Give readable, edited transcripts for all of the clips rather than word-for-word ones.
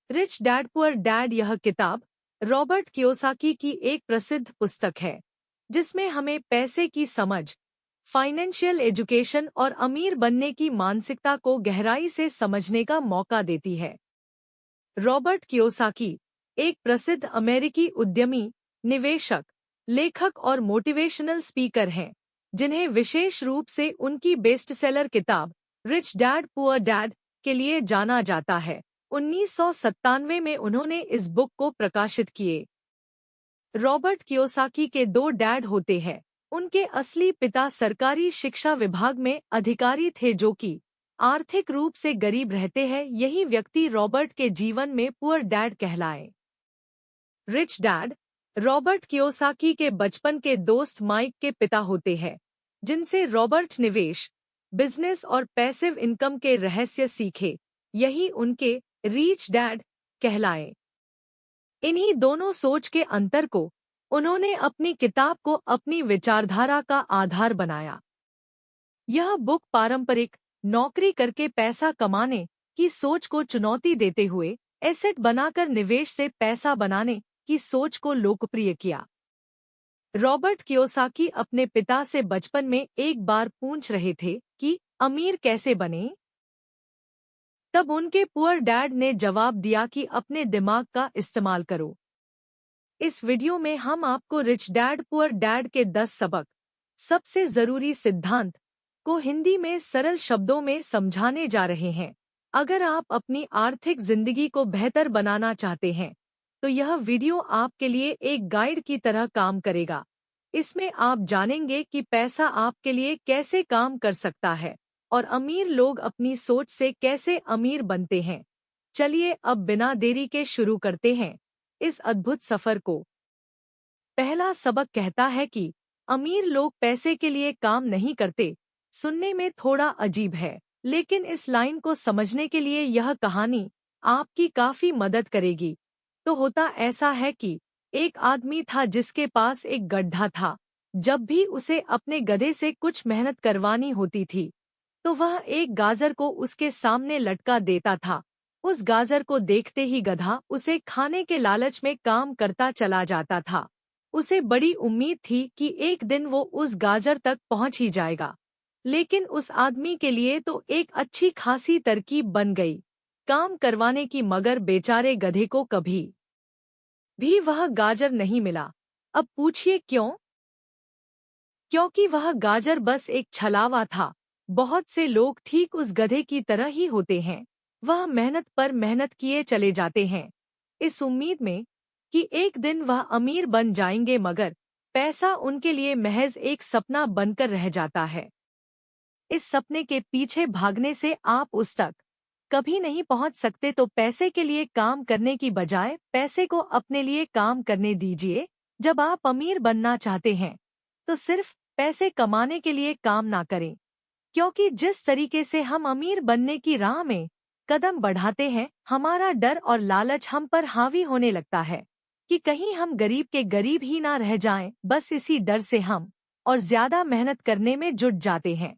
Rich dad poor dad यह किताब Robert Kiyosaki की एक प्रसिद्ध पुस्तक है जिसमें हमें पैसे की समझ, फाइनेंशियल एजुकेशन और अमीर बनने की मानसिकता को गहराई से समझने का मौका देती है। रॉबर्ट कियोसाकी एक प्रसिद्ध अमेरिकी उद्यमी, निवेशक, लेखक और मोटिवेशनल स्पीकर हैं, जिन्हें विशेष रूप से उनकी बेस्टसेलर किताब रिच डैड पुअर डैड के लिए जाना जाता है। 1997 में उन्होंने इस बुक को प्रकाशित किए। रॉबर्ट कियोसाकी के दो डैड होते हैं। उनके असली पिता सरकारी शिक्षा विभाग में अधिकारी थे जो कि आर्थिक रूप से गरीब रहते हैं। यही व्यक्ति रॉबर्ट के जीवन में पुअर डैड कहलाए। रिच डैड रॉबर्ट कियोसाकी के बचपन के दोस्त माइक के पिता होते हैं, जिनसे रॉबर्ट निवेश, बिजनेस और पैसिव इनकम के रहस्य सीखे। यही उनके रिच डैड कहलाए। इन्हीं दोनों सोच के अंतर को उन्होंने अपनी किताब को अपनी विचारधारा का आधार बनाया। यह बुक पारंपरिक नौकरी करके पैसा कमाने की सोच को चुनौती देते हुए एसेट बनाकर निवेश से पैसा बनाने की सोच को लोकप्रिय किया। रॉबर्ट कियोसाकी अपने पिता से बचपन में एक बार पूछ रहे थे कि अमीर कैसे बने? तब उनके पुअर डैड ने जवाब दिया कि अपने दिमाग का इस्तेमाल करो। इस वीडियो में हम आपको रिच डैड पुअर डैड के 10 सबक, सबसे जरूरी सिद्धांत को हिंदी में सरल शब्दों में समझाने जा रहे हैं। अगर आप अपनी आर्थिक जिंदगी को बेहतर बनाना चाहते हैं, तो यह वीडियो आपके लिए एक गाइड की तरह काम करेगा। इसमें आप जानेंगे कि पैसा आपके लिए कैसे काम कर सकता है और अमीर लोग अपनी सोच से कैसे अमीर बनते हैं। चलिए अब बिना देरी के शुरू करते हैं इस अद्भुत सफर को। पहला सबक कहता है कि अमीर लोग पैसे के लिए काम नहीं करते। सुनने में थोड़ा अजीब है, लेकिन इस लाइन को समझने के लिए यह कहानी आपकी काफी मदद करेगी। तो होता ऐसा है कि एक आदमी था जिसके पास एक गड्ढा था। जब भी उसे अपने गधे से कुछ मेहनत करवानी होती थी, तो वह एक गाजर को उसके सामने लटका देता था। उस गाजर को देखते ही गधा उसे खाने के लालच में काम करता चला जाता था। उसे बड़ी उम्मीद थी कि एक दिन वो उस गाजर तक पहुंच ही जाएगा। लेकिन उस आदमी के लिए तो एक अच्छी खासी तरकीब बन गई काम करवाने की, मगर बेचारे गधे को कभी भी वह गाजर नहीं मिला। अब पूछिए क्यों? क्योंकि वह गाजर बस एक छलावा था। बहुत से लोग ठीक उस गधे की तरह ही होते हैं। वह मेहनत पर मेहनत किए चले जाते हैं, इस उम्मीद में कि एक दिन वह अमीर बन जाएंगे, मगर पैसा उनके लिए महज एक सपना बनकर रह जाता है। इस सपने के पीछे भागने से आप उस तक कभी नहीं पहुंच सकते। तो पैसे के लिए काम करने की बजाय पैसे को अपने लिए काम करने दीजिए। जब आप अमीर बनना चाहते हैं, तो सिर्फ पैसे कमाने के लिए काम ना करें, क्योंकि जिस तरीके से हम अमीर बनने की राह में कदम बढ़ाते हैं, हमारा डर और लालच हम पर हावी होने लगता है कि कहीं हम गरीब के गरीब ही ना रह जाएं। बस इसी डर से हम और ज्यादा मेहनत करने में जुट जाते हैं।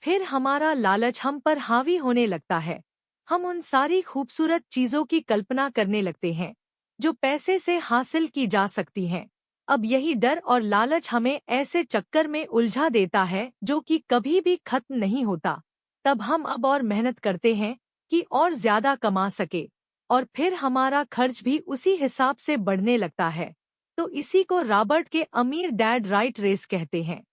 फिर हमारा लालच हम पर हावी होने लगता है। हम उन सारी खूबसूरत चीजों की कल्पना करने लगते हैं जो पैसे से हासिल की जा सकती हैं। अब यही डर और लालच हमें ऐसे चक्कर में उलझा देता है जो कि कभी भी खत्म नहीं होता। तब हम अब और मेहनत करते हैं कि और ज्यादा कमा सके, और फिर हमारा खर्च भी उसी हिसाब से बढ़ने लगता है। तो इसी को रॉबर्ट के अमीर डैड राइट रेस कहते हैं।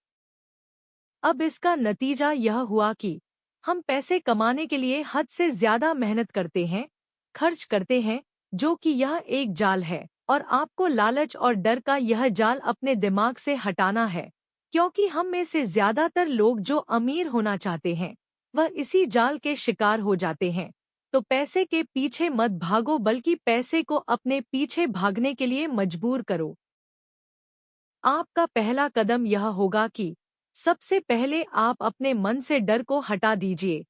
अब इसका नतीजा यह हुआ कि हम पैसे कमाने के लिए हद से ज्यादा मेहनत करते हैं, खर्च करते हैं, जो कि यह एक जाल है। और आपको लालच और डर का यह जाल अपने दिमाग से हटाना है, क्योंकि हम में से ज्यादातर लोग जो अमीर होना चाहते हैं, वह इसी जाल के शिकार हो जाते हैं। तो पैसे के पीछे मत भागो, बल्कि पैसे को अपने पीछे भागने के लिए मजबूर करो। आपका पहला कदम यह होगा कि सबसे पहले आप अपने मन से डर को हटा दीजिए,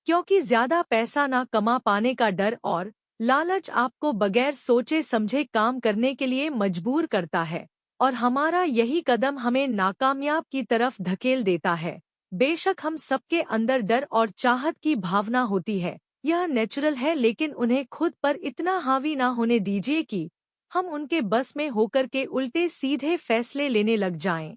क्योंकि ज्यादा पैसा ना कमा पाने का डर और लालच आपको बगैर सोचे समझे काम करने के लिए मजबूर करता है, और हमारा यही कदम हमें नाकामयाब की तरफ धकेल देता है। बेशक हम सबके अंदर डर और चाहत की भावना होती है, यह नेचुरल है, लेकिन उन्हें खुद पर इतना हावी ना होने दीजिए कि हम उनके बस में होकर के उल्टे सीधे फैसले लेने लग जाएं।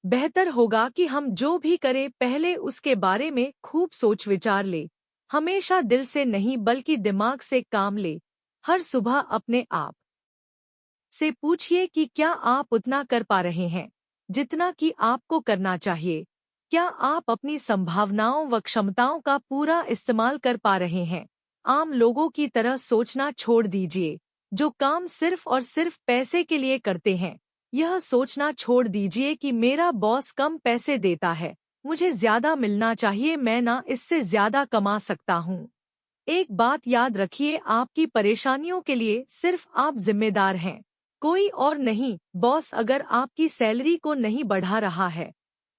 बेहतर होगा कि हम जो भी करें पहले उसके बारे में खूब सोच विचार ले। हमेशा दिल से नहीं बल्कि दिमाग से काम ले। हर सुबह अपने आप से पूछिए कि क्या आप उतना कर पा रहे हैं जितना कि आपको करना चाहिए। क्या आप अपनी संभावनाओं व क्षमताओं का पूरा इस्तेमाल कर पा रहे हैं। आम लोगों की तरह सोचना छोड़ दीजिए, जो काम सिर्फ और सिर्फ पैसे के लिए करते हैं। यह सोचना छोड़ दीजिए कि मेरा बॉस कम पैसे देता है, मुझे ज्यादा मिलना चाहिए, मैं ना इससे ज्यादा कमा सकता हूँ। एक बात याद रखिए, आपकी परेशानियों के लिए सिर्फ आप जिम्मेदार हैं, कोई और नहीं। बॉस अगर आपकी सैलरी को नहीं बढ़ा रहा है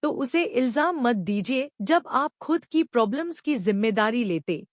तो उसे इल्जाम मत दीजिए। जब आप खुद की प्रॉब्लम्स की जिम्मेदारी लेते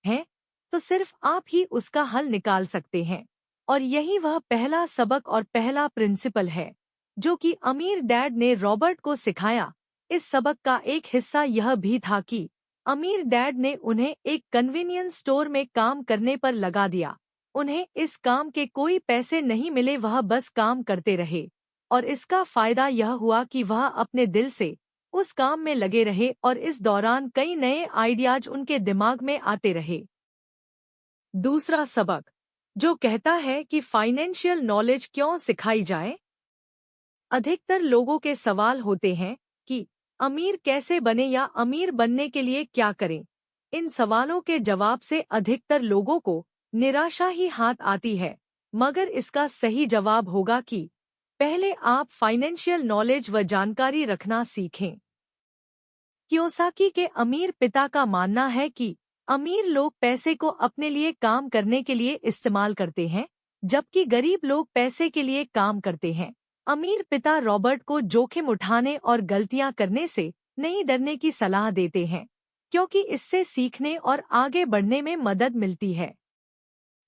हैं तो सिर्फ आप ही उसका हल निकाल सकते हैं। और यही वह पहला सबक और पहला प्रिंसिपल है जो कि अमीर डैड ने रॉबर्ट को सिखाया। इस सबक का एक हिस्सा यह भी था कि अमीर डैड ने उन्हें एक कन्वीनियंस स्टोर में काम करने पर लगा दिया। उन्हें इस काम के कोई पैसे नहीं मिले, वह बस काम करते रहे। और इसका फायदा यह हुआ कि वह अपने दिल से उस काम में लगे रहे और इस दौरान कई नए आइडियाज उनके दिमाग में आते रहे। दूसरा सबक जो कहता है कि फाइनेंशियल नॉलेज क्यों सिखाई जाए। अधिकतर लोगों के सवाल होते हैं कि अमीर कैसे बने या अमीर बनने के लिए क्या करें। इन सवालों के जवाब से अधिकतर लोगों को निराशा ही हाथ आती है, मगर इसका सही जवाब होगा कि पहले आप फाइनेंशियल नॉलेज व जानकारी रखना सीखें। कियोसाकी के अमीर पिता का मानना है कि अमीर लोग पैसे को अपने लिए काम करने के लिए इस्तेमाल करते हैं, जबकि गरीब लोग पैसे के लिए काम करते हैं। अमीर पिता रॉबर्ट को जोखिम उठाने और गलतियां करने से नहीं डरने की सलाह देते हैं, क्योंकि इससे सीखने और आगे बढ़ने में मदद मिलती है।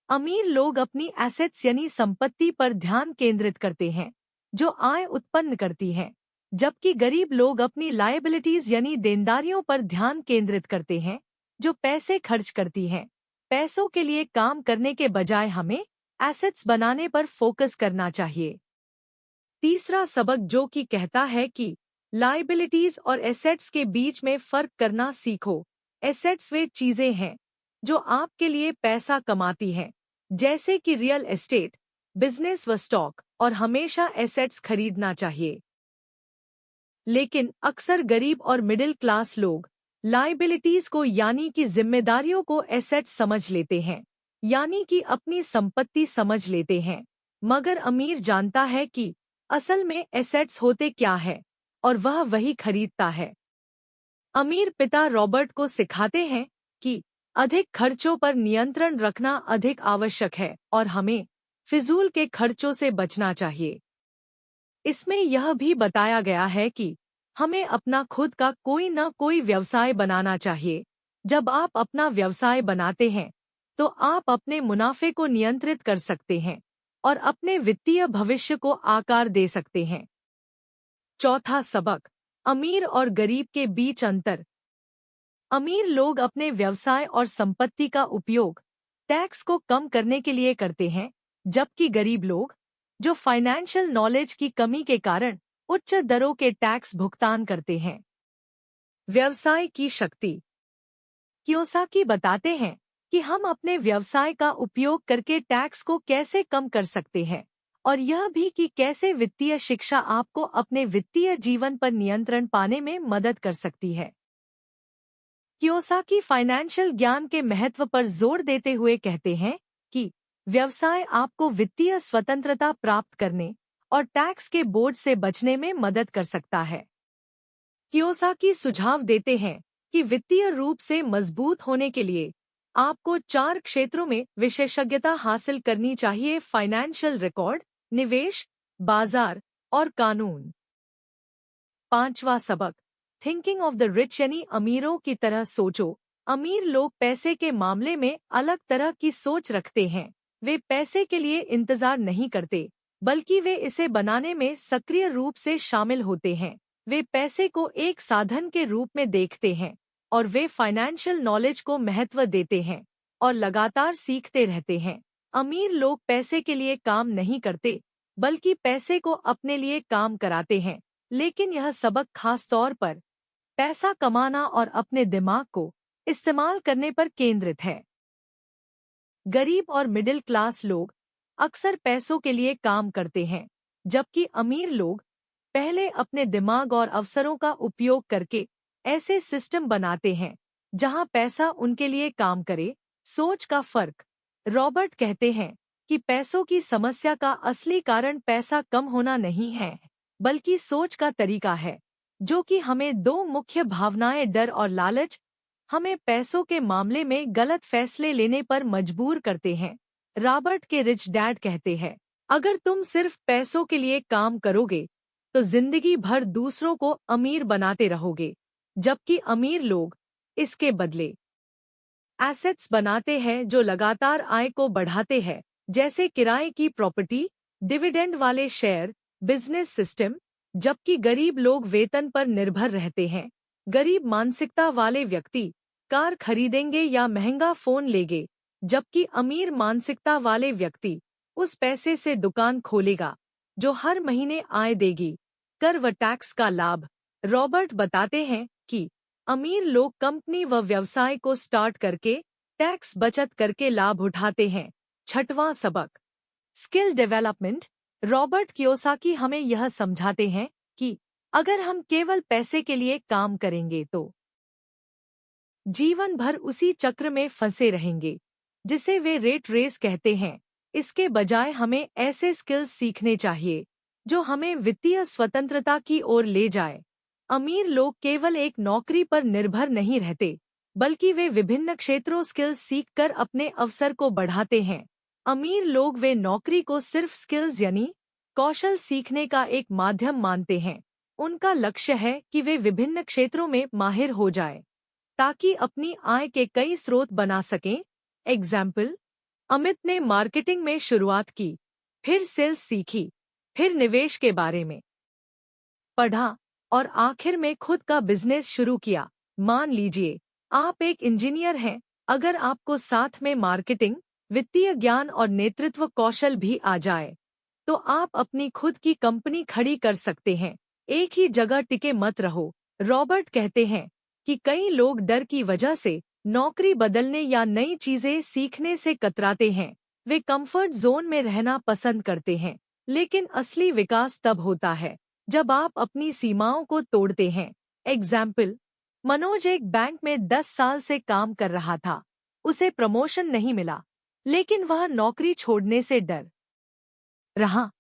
अमीर लोग अपनी एसेट्स यानी संपत्ति पर ध्यान केंद्रित करते हैं, जो आय उत्पन्न करती है, जबकि गरीब लोग अपनी लायबिलिटीज यानी देनदारियों पर ध्यान केंद्रित करते हैं, जो पैसे खर्च करती हैं। पैसों के लिए काम करने के बजाय हमें एसेट्स बनाने पर फोकस करना चाहिए। तीसरा सबक जो कि कहता है कि लायबिलिटीज और एसेट्स के बीच में फर्क करना सीखो। एसेट्स वे चीजें हैं जो आपके लिए पैसा कमाती हैं, जैसे कि रियल एस्टेट, बिजनेस व स्टॉक, और हमेशा एसेट्स खरीदना चाहिए। लेकिन अक्सर गरीब और मिडिल क्लास लोग लायबिलिटीज को यानी कि जिम्मेदारियों को एसेट्स समझ लेते हैं, यानी कि अपनी संपत्ति समझ लेते हैं। मगर अमीर जानता है कि असल में एसेट्स होते क्या है और वह वही खरीदता है। अमीर पिता रॉबर्ट को सिखाते हैं कि अधिक खर्चों पर नियंत्रण रखना अधिक आवश्यक है और हमें फिजूल के खर्चों से बचना चाहिए। इसमें यह भी बताया गया है कि हमें अपना खुद का कोई न कोई व्यवसाय बनाना चाहिए। जब आप अपना व्यवसाय बनाते हैं तो आप अपने मुनाफे को नियंत्रित कर सकते हैं और अपने वित्तीय भविष्य को आकार दे सकते हैं। चौथा सबक, अमीर और गरीब के बीच अंतर। अमीर लोग अपने व्यवसाय और संपत्ति का उपयोग टैक्स को कम करने के लिए करते हैं, जबकि गरीब लोग जो फाइनेंशियल नॉलेज की कमी के कारण उच्च दरों के टैक्स भुगतान करते हैं। व्यवसाय की शक्ति। कियोसाकी बताते हैं कि हम अपने व्यवसाय का उपयोग करके टैक्स को कैसे कम कर सकते हैं, और यह भी कि कैसे वित्तीय शिक्षा आपको अपने वित्तीय जीवन पर नियंत्रण पाने में मदद कर सकती है। कियोसाकी फाइनेंशियल ज्ञान के महत्व पर जोर देते हुए कहते हैं कि व्यवसाय आपको वित्तीय स्वतंत्रता प्राप्त करने और टैक्स के बोझ से बचने में मदद कर सकता है। कियोसाकी सुझाव देते हैं कि वित्तीय रूप से मजबूत होने के लिए आपको 4 क्षेत्रों में विशेषज्ञता हासिल करनी चाहिए: फाइनेंशियल रिकॉर्ड, निवेश, बाजार और कानून। पांचवा सबक, थिंकिंग ऑफ द रिच यानी अमीरों की तरह सोचो। अमीर लोग पैसे के मामले में अलग तरह की सोच रखते हैं। वे पैसे के लिए इंतजार नहीं करते, बल्कि वे इसे बनाने में सक्रिय रूप से शामिल होते हैं। वे पैसे को एक साधन के रूप में देखते हैं, और वे फाइनेंशियल नॉलेज को महत्व देते हैं और लगातार सीखते रहते हैं। अमीर लोग पैसे के लिए काम नहीं करते, बल्कि पैसे को अपने लिए काम कराते हैं। लेकिन यह सबक खास तौर पर पैसा कमाना और अपने दिमाग को इस्तेमाल करने पर केंद्रित है। गरीब और मिडिल क्लास लोग अक्सर पैसों के लिए काम करते हैं, जबकि अमीर लोग पहले अपने दिमाग और अवसरों का उपयोग करके ऐसे सिस्टम बनाते हैं जहां पैसा उनके लिए काम करे। सोच का फर्क। रॉबर्ट कहते हैं कि पैसों की समस्या का असली कारण पैसा कम होना नहीं है, बल्कि सोच का तरीका है, जो कि हमें दो मुख्य भावनाएं डर और लालच हमें पैसों के मामले में गलत फैसले लेने पर मजबूर करते हैं। रॉबर्ट के रिच डैड कहते हैं, अगर तुम सिर्फ पैसों के लिए काम करोगे तो जिंदगी भर दूसरों को अमीर बनाते रहोगे, जबकि अमीर लोग इसके बदले एसेट्स बनाते हैं जो लगातार आय को बढ़ाते हैं, जैसे किराए की प्रॉपर्टी, डिविडेंड वाले शेयर, बिजनेस सिस्टम। जबकि गरीब लोग वेतन पर निर्भर रहते हैं। गरीब मानसिकता वाले व्यक्ति कार खरीदेंगे या महंगा फोन लेंगे, जबकि अमीर मानसिकता वाले व्यक्ति उस पैसे से दुकान खोलेगा जो हर महीने आय देगी। कर व टैक्स का लाभ। रॉबर्ट बताते हैं कि अमीर लोग कंपनी व व्यवसाय को स्टार्ट करके टैक्स बचत करके लाभ उठाते हैं। छठवां सबक, स्किल डेवलपमेंट। रॉबर्ट कियोसाकी हमें यह समझाते हैं कि अगर हम केवल पैसे के लिए काम करेंगे तो जीवन भर उसी चक्र में फंसे रहेंगे जिसे वे रेट रेस कहते हैं। इसके बजाय हमें ऐसे स्किल्स सीखने चाहिए जो हमें वित्तीय स्वतंत्रता की ओर ले जाए। अमीर लोग केवल एक नौकरी पर निर्भर नहीं रहते, बल्कि वे विभिन्न क्षेत्रों स्किल्स सीखकर अपने अवसर को बढ़ाते हैं। अमीर लोग वे नौकरी को सिर्फ स्किल्स यानी कौशल सीखने का एक माध्यम मानते हैं। उनका लक्ष्य है कि वे विभिन्न क्षेत्रों में माहिर हो जाए ताकि अपनी आय के कई स्रोत बना सकें। एग्जाम्पल, अमित ने मार्केटिंग में शुरुआत की, फिर सेल्स सीखी, फिर निवेश के बारे में पढ़ा और आखिर में खुद का बिजनेस शुरू किया। मान लीजिए आप एक इंजीनियर हैं, अगर आपको साथ में मार्केटिंग, वित्तीय ज्ञान और नेतृत्व कौशल भी आ जाए तो आप अपनी खुद की कंपनी खड़ी कर सकते हैं। एक ही जगह टिके मत रहो। रॉबर्ट कहते हैं कि कई लोग डर की वजह से नौकरी बदलने या नई चीजें सीखने से कतराते हैं। वे कंफर्ट जोन में रहना पसंद करते हैं, लेकिन असली विकास तब होता है जब आप अपनी सीमाओं को तोड़ते हैं। एग्जाम्पल, मनोज एक बैंक में 10 साल से काम कर रहा था। उसे प्रमोशन नहीं मिला, लेकिन वह नौकरी छोड़ने से डर रहा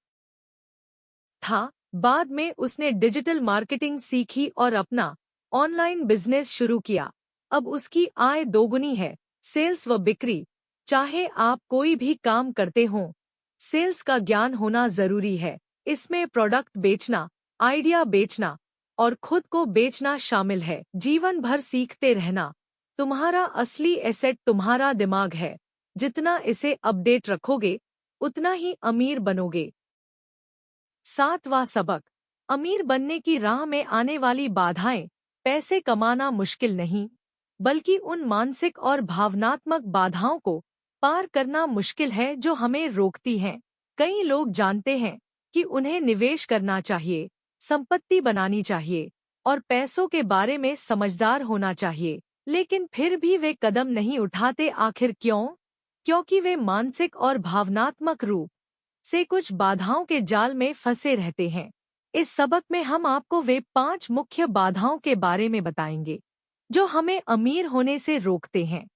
था। बाद में उसने डिजिटल मार्केटिंग सीखी और अपना ऑनलाइन बिजनेस शुरू किया। अब उसकी आय दोगुनी है। सेल्स व बिक्री। चाहे आप कोई भी काम करते हो, सेल्स का ज्ञान होना जरूरी है। इसमें प्रोडक्ट बेचना, आइडिया बेचना और खुद को बेचना शामिल है। जीवन भर सीखते रहना। तुम्हारा असली एसेट तुम्हारा दिमाग है। जितना इसे अपडेट रखोगे, उतना ही अमीर बनोगे। सातवां सबक, अमीर बनने की राह में आने वाली बाधाएं। पैसे कमाना मुश्किल नहीं, बल्कि उन मानसिक और भावनात्मक बाधाओं को पार करना मुश्किल है जो हमें रोकती हैं। कई लोग जानते हैं कि उन्हें निवेश करना चाहिए, संपत्ति बनानी चाहिए और पैसों के बारे में समझदार होना चाहिए, लेकिन फिर भी वे कदम नहीं उठाते। आखिर क्यों? क्योंकि वे मानसिक और भावनात्मक रूप से कुछ बाधाओं के जाल में फंसे रहते हैं। इस सबक में हम आपको वे 5 मुख्य बाधाओं के बारे में बताएंगे जो हमें अमीर होने से रोकते हैं।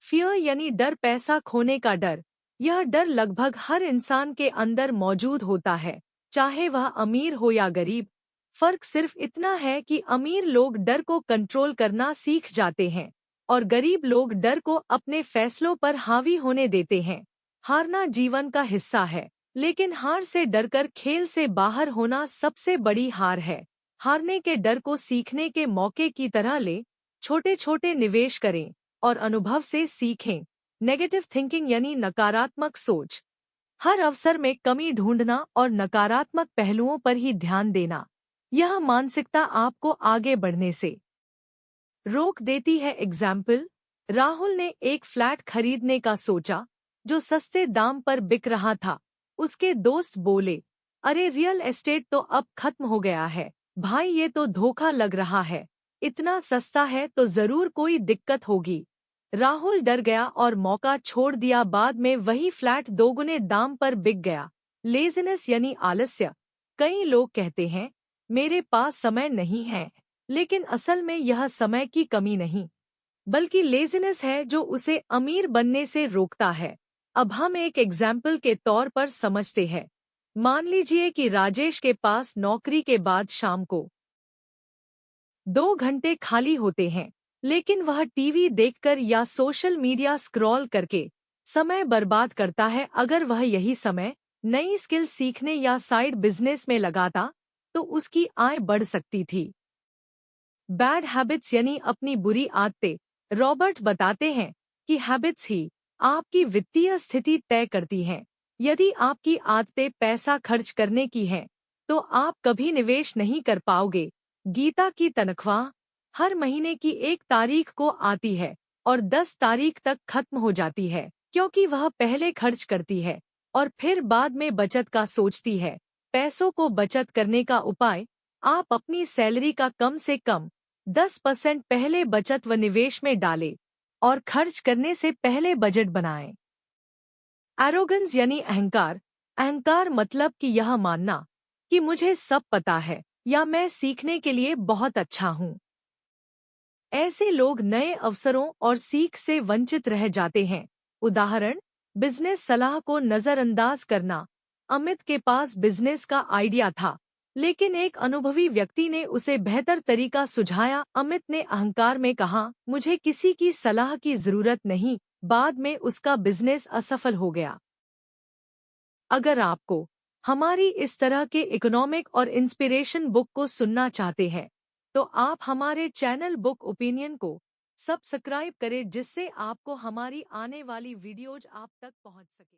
फियर यानी डर, पैसा खोने का डर। यह डर लगभग हर इंसान के अंदर मौजूद होता है, चाहे वह अमीर हो या गरीब। फर्क सिर्फ इतना है कि अमीर लोग डर को कंट्रोल करना सीख जाते हैं और गरीब लोग डर को अपने फैसलों पर हावी होने देते हैं। हारना जीवन का हिस्सा है, लेकिन हार से डरकर खेल से बाहर होना सबसे बड़ी हार है। हारने के डर को सीखने के मौके की तरह ले। छोटे छोटे निवेश करें और अनुभव से सीखें। नेगेटिव थिंकिंग यानी नकारात्मक सोच। हर अवसर में कमी ढूंढना और नकारात्मक पहलुओं पर ही ध्यान देना। यह मानसिकता आपको आगे बढ़ने से रोक देती है। एग्जाम्पल, राहुल ने एक फ्लैट खरीदने का सोचा जो सस्ते दाम पर बिक रहा था। उसके दोस्त बोले, अरे रियल एस्टेट तो अब खत्म हो गया है भाई, ये तो धोखा लग रहा है, इतना सस्ता है तो जरूर कोई दिक्कत होगी। राहुल डर गया और मौका छोड़ दिया। बाद में वही फ्लैट दोगुने दाम पर बिक गया। लेजीनेस यानी आलस्य। कई लोग कहते हैं मेरे पास समय नहीं है, लेकिन असल में यह समय की कमी नहीं बल्कि लेजीनेस है जो उसे अमीर बनने से रोकता है। अब हम एक एग्जाम्पल के तौर पर समझते हैं। मान लीजिए कि राजेश के पास नौकरी के बाद शाम को 2 घंटे खाली होते हैं, लेकिन वह टीवी देखकर या सोशल मीडिया स्क्रॉल करके समय बर्बाद करता है। अगर वह यही समय नई स्किल सीखने या साइड बिजनेस में लगाता तो उसकी आय बढ़ सकती थी। बैड हैबिट्स यानी अपनी बुरी आदतें। रॉबर्ट बताते हैं कि हैबिट्स ही आपकी वित्तीय स्थिति तय करती हैं। यदि आपकी आदतें पैसा खर्च करने की हैं, तो आप कभी निवेश नहीं कर पाओगे। गीता की तनख्वाह हर महीने की 1 तारीख को आती है और 10 तारीख तक खत्म हो जाती है, क्योंकि वह पहले खर्च करती है और फिर बाद में बचत का सोचती है। पैसों को बचत करने का उपाय, आप अपनी सैलरी का कम से कम 10% पहले बचत व निवेश में डालें और खर्च करने से पहले बजट बनाएं। एरोगेंस यानी अहंकार। अहंकार मतलब कि यह मानना कि मुझे सब पता है या मैं सीखने के लिए बहुत अच्छा हूँ। ऐसे लोग नए अवसरों और सीख से वंचित रह जाते हैं। उदाहरण, बिजनेस सलाह को नजरअंदाज करना। अमित के पास बिजनेस का आइडिया था, लेकिन एक अनुभवी व्यक्ति ने उसे बेहतर तरीका सुझाया। अमित ने अहंकार में कहा, मुझे किसी की सलाह की जरूरत नहीं। बाद में उसका बिजनेस असफल हो गया। अगर आपको हमारी इस तरह के इकोनॉमिक और इंस्पिरेशन बुक को सुनना चाहते हैं, तो आप हमारे चैनल बुक ओपिनियन को सब्सक्राइब करें, जिससे आपको हमारी आने वाली वीडियोज आप तक पहुंच सके।